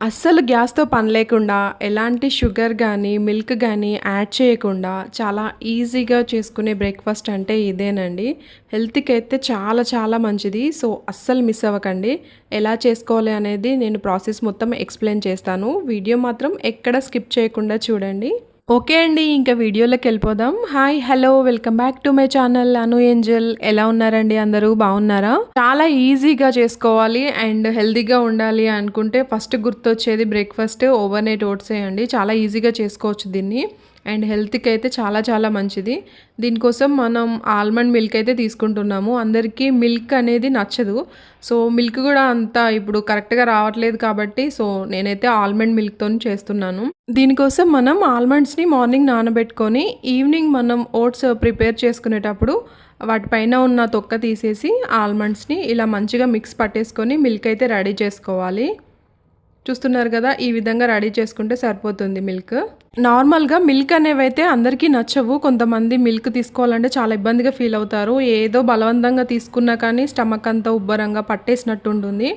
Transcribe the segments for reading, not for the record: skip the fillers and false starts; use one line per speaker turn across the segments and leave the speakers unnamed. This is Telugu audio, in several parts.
అస్సలు గ్యాస్‌తో పని లేకుండా, ఎలాంటి షుగర్ గానీ, మిల్క్ గానీ యాడ్ చేయకుండా చాలా ఈజీగా చేసుకునే బ్రేక్‌ఫాస్ట్ అంటే ఇదేనండి. హెల్త్‌కైతే చాలా చాలా మంచిది. సో, అస్సలు మిస్ అవ్వకండి. ఎలా చేసుకోవాలి అనేది నేను ప్రాసెస్ మొత్తం ఎక్స్‌ప్లెయిన్ చేస్తాను. వీడియో మాత్రం ఎక్కడ స్కిప్ చేయకుండా చూడండి. ఓకే అండి. ఇంకా వీడియోలోకెళ్ళిపోదాం. Hi! Hello! Welcome back to my channel Anu angel. ఎలా ఉన్నారండి అందరూ బాగున్నారా? చాలా ఈజీగా చేసుకోవాలి అండ్ హెల్తీగా ఉండాలి అనుకుంటే ఫస్ట్ గుర్తొచ్చేది బ్రేక్‌ఫాస్ట్ ఓవర్‌నైట్ ఓట్సే అండి. చాలా ఈజీగా చేసుకోవచ్చు దీన్ని. అండ్ హెల్త్‌కి అయితే చాలా చాలా మంచిది. దీనికోసం మనం ఆల్మండ్ మిల్క్ అయితే తీసుకుంటున్నాము. అందరికీ మిల్క్ అనేది నచ్చదు. సో, మిల్క్ కూడా అంత ఇప్పుడు కరెక్ట్‌గా రావట్లేదు కాబట్టి సో, నేనైతే ఆల్మండ్ మిల్క్‌తోని చేస్తున్నాను. దీనికోసం మనం ఆల్మండ్స్‌ని మార్నింగ్ నానబెట్టుకొని ఈవినింగ్ మనం ఓట్స్ ప్రిపేర్ చేసుకునేటప్పుడు వాటిపైన ఉన్న తొక్క తీసేసి ఆల్మండ్స్‌ని ఇలా మంచిగా మిక్స్ పట్టేసుకొని మిల్క్ అయితే రెడీ చేసుకోవాలి. చూస్తున్నారు కదా! ఈ విధంగా రెడీ చేసుకుంటే సరిపోతుంది మిల్క్. నార్మల్‌గా మిల్క్ అనేవైతే అందరికీ నచ్చవు. కొంతమంది మిల్క్ తీసుకోవాలంటే చాలా ఇబ్బందిగా ఫీల్ అవుతారు. ఏదో బలవంతంగా తీసుకున్నా కానీ స్టమక్ అంతా ఉబ్బరంగా పట్టేసినట్టు ఉంటుంది.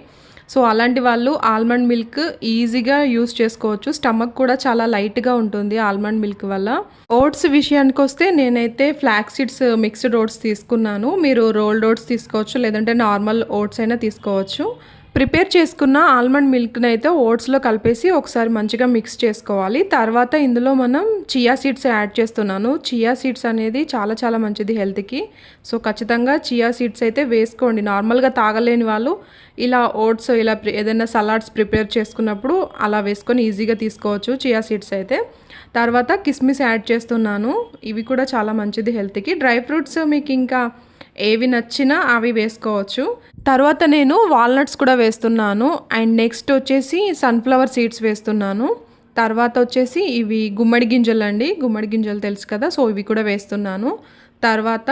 సో, అలాంటి వాళ్ళు ఆల్మండ్ మిల్క్ ఈజీగా యూజ్ చేసుకోవచ్చు. స్టమక్ కూడా చాలా లైట్‌గా ఉంటుంది ఆల్మండ్ మిల్క్ వల్ల. ఓట్స్ విషయానికొస్తే నేనైతే ఫ్లాక్స్ సీడ్స్ మిక్స్డ్ ఓట్స్ తీసుకున్నాను. మీరు రోల్డ్ ఓట్స్ తీసుకోవచ్చు. లేదంటే నార్మల్ ఓట్స్ అయినా తీసుకోవచ్చు. ప్రిపేర్ చేసుకున్న ఆల్మండ్ మిల్క్‌ని అయితే ఓట్స్‌లో కలిపేసి ఒకసారి మంచిగా మిక్స్ చేసుకోవాలి. తర్వాత ఇందులో మనం చియా సీడ్స్ యాడ్ చేస్తున్నాను. చియా సీడ్స్ అనేది చాలా చాలా మంచిది హెల్త్‌కి. సో, ఖచ్చితంగా చియా సీడ్స్ అయితే వేసుకోండి. నార్మల్‌గా తాగలేని వాళ్ళు ఇలా ఓట్స్ ఇలా ఏదైనా సలాడ్స్ ప్రిపేర్ చేసుకున్నప్పుడు అలా వేసుకొని ఈజీగా తీసుకోవచ్చు చియా సీడ్స్ అయితే. తర్వాత కిస్మిస్ యాడ్ చేస్తున్నాను. ఇవి కూడా చాలా మంచిది హెల్త్‌కి. డ్రై ఫ్రూట్స్ మీకు ఇంకా ఏవి నచ్చినా అవి వేసుకోవచ్చు. తర్వాత నేను వాల్నట్స్ కూడా వేస్తున్నాను. అండ్ నెక్స్ట్ వచ్చేసి సన్‌ఫ్లవర్ సీడ్స్ వేస్తున్నాను. తర్వాత వచ్చేసి ఇవి గుమ్మడి గింజలండి. గుమ్మడి గింజలు తెలుసు కదా! సో, ఇవి కూడా వేస్తున్నాను. తర్వాత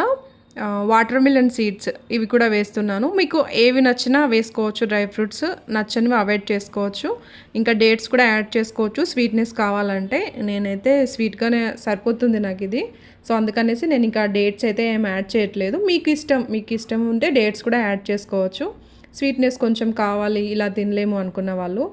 వాటర్ మిలన్ సీడ్స్ ఇవి కూడా వేస్తున్నాను. మీకు ఏవి నచ్చినా వేసుకోవచ్చు డ్రై ఫ్రూట్స్. నచ్చనివి అవాయిడ్ చేసుకోవచ్చు. ఇంకా డేట్స్ కూడా యాడ్ చేసుకోవచ్చు స్వీట్‌నెస్ కావాలంటే. నేనైతే స్వీట్‌గానే సరిపోతుంది నాకిది. సో, అందుకనేసి నేను ఇంకా డేట్స్ అయితే ఏం యాడ్ చేయట్లేదు. మీకు ఇష్టం ఉంటే డేట్స్ కూడా యాడ్ చేసుకోవచ్చు. స్వీట్‌నెస్ కొంచెం కావాలి ఇలా తినలేము అనుకున్న వాళ్ళు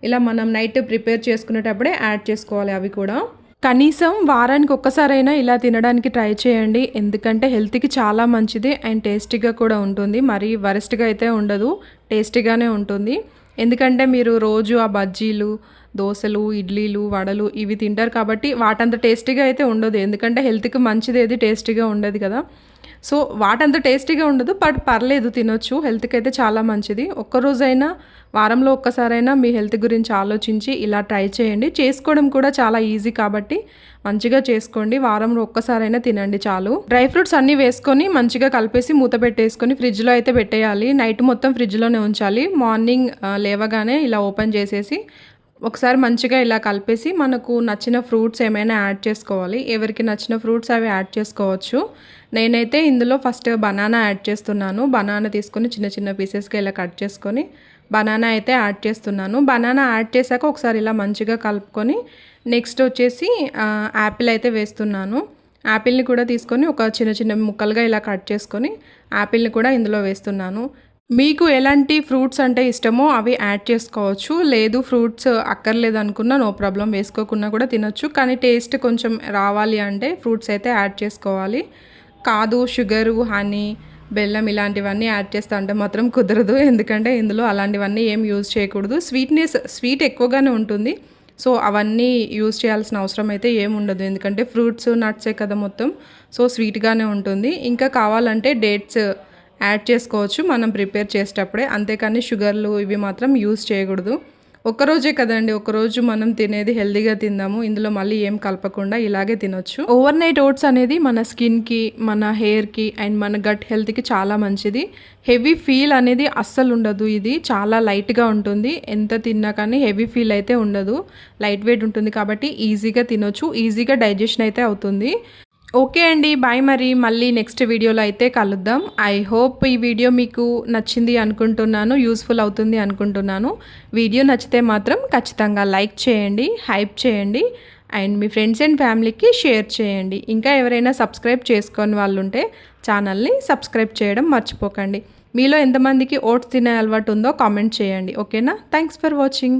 ఇలా మనం నైట్ ప్రిపేర్ చేసుకునేటప్పుడే యాడ్ చేసుకోవాలి అవి కూడా. కనీసం వారానికి ఒక్కసారైనా ఇలా తినడానికి ట్రై చేయండి. ఎందుకంటే హెల్త్‌కి చాలా మంచిది అండ్ టేస్టీగా కూడా ఉంటుంది. మరీ వరస్ట్‌గా అయితే ఉండదు. టేస్టీగానే ఉంటుంది. ఎందుకంటే మీరు రోజు ఆ బజ్జీలు, దోసలు, ఇడ్లీలు, వడలు ఇవి తింటారు కాబట్టి వాటంత టేస్టీగా అయితే ఉండదు. ఎందుకంటే హెల్త్‌కి మంచిదేది టేస్టీగా ఉండదు కదా! సో, వాటంత టేస్టీగా ఉండదు. బట్ పర్లేదు తినొచ్చు. హెల్త్‌కి అయితే చాలా మంచిది. ఒక్కరోజైనా వారంలో ఒక్కసారైనా మీ హెల్త్ గురించి ఆలోచించి ఇలా ట్రై చేయండి. చేసుకోవడం కూడా చాలా ఈజీ కాబట్టి మంచిగా చేసుకోండి. వారంలో ఒక్కసారైనా తినండి చాలు. డ్రై ఫ్రూట్స్ అన్నీ వేసుకొని మంచిగా కలిపేసి మూత పెట్టేసుకొని ఫ్రిడ్జ్‌లో అయితే పెట్టేయాలి. నైట్ మొత్తం ఫ్రిడ్జ్‌లోనే ఉంచాలి. మార్నింగ్ లేవగానే ఇలా ఓపెన్ చేసేసి ఒకసారి మంచిగా ఇలా కలిపేసి మనకు నచ్చిన ఫ్రూట్స్ ఏమైనా యాడ్ చేసుకోవాలి. ఎవరికి నచ్చిన ఫ్రూట్స్ అవి యాడ్ చేసుకోవచ్చు. నేనైతే ఇందులో ఫస్ట్ బనానా యాడ్ చేస్తున్నాను. బనానా తీసుకొని చిన్న చిన్న పీసెస్‌గా ఇలా కట్ చేసుకొని బనానా అయితే యాడ్ చేస్తున్నాను. బనానా యాడ్ చేశాక ఒకసారి ఇలా మంచిగా కలుపుకొని నెక్స్ట్ వచ్చేసి యాపిల్ అయితే వేస్తున్నాను. యాపిల్ని కూడా తీసుకొని ఒక చిన్న చిన్న ముక్కలుగా ఇలా కట్ చేసుకొని యాపిల్ని కూడా ఇందులో వేస్తున్నాను. మీకు ఎలాంటి ఫ్రూట్స్ అంటే ఇష్టమో అవి యాడ్ చేసుకోవచ్చు. లేదు ఫ్రూట్స్ అక్కర్లేదు అనుకున్నా నో ప్రాబ్లమ్ వేసుకోకున్నా కూడా తినొచ్చు. కానీ టేస్ట్ కొంచెం రావాలి అంటే ఫ్రూట్స్ అయితే యాడ్ చేసుకోవాలి. కాదు షుగరు, హనీ, బెల్లం ఇలాంటివన్నీ యాడ్ చేస్తా అంటే మాత్రం కుదరదు. ఎందుకంటే ఇందులో అలాంటివన్నీ ఏం యూజ్ చేయకూడదు. స్వీట్ ఎక్కువగానే ఉంటుంది. సో, అవన్నీ యూజ్ చేయాల్సిన అవసరం అయితే ఏముండదు. ఎందుకంటే ఫ్రూట్స్, నట్సే కదా మొత్తం. సో, స్వీట్‌గానే ఉంటుంది. ఇంకా కావాలంటే డేట్స్ యాడ్ చేసుకోవచ్చు మనం ప్రిపేర్ చేసేటప్పుడే. అంతేకాని షుగర్లు ఇవి మాత్రం యూజ్ చేయకూడదు. ఒక్కరోజే కదండి. ఒకరోజు మనం తినేది హెల్తీగా తిందాము. ఇందులో మళ్ళీ ఏం కలపకుండా ఇలాగే తినొచ్చు. ఓవర్ నైట్ ఓట్స్ అనేది మన స్కిన్‌కి, మన హెయిర్‌కి అండ్ మన గట్ హెల్త్‌కి చాలా మంచిది. హెవీ ఫీల్ అనేది అస్సలు ఉండదు. ఇది చాలా లైట్‌గా ఉంటుంది. ఎంత తిన్నా కానీ హెవీ ఫీల్ అయితే ఉండదు. లైట్ వెయిట్ ఉంటుంది కాబట్టి ఈజీగా తినొచ్చు. ఈజీగా డైజెషన్ అయితే అవుతుంది. ఓకే అండి. బాయ్ మరి. మళ్ళీ నెక్స్ట్ వీడియోలో అయితే కలుద్దాం. ఐ హోప్ ఈ వీడియో మీకు నచ్చింది అనుకుంటున్నాను. యూజ్‌ఫుల్ అవుతుంది అనుకుంటున్నాను. వీడియో నచ్చితే మాత్రం ఖచ్చితంగా లైక్ చేయండి, హైప్ చేయండి అండ్ మీ ఫ్రెండ్స్ అండ్ ఫ్యామిలీకి షేర్ చేయండి. ఇంకా ఎవరైనా సబ్స్క్రైబ్ చేసుకోని వాళ్ళుంటే ఛానల్‌ని సబ్స్క్రైబ్ చేయడం మర్చిపోకండి. మీలో ఎంతమందికి ఓట్స్ తినే అలవాటు ఉందో కామెంట్ చేయండి. ఓకేనా? Thanks for watching.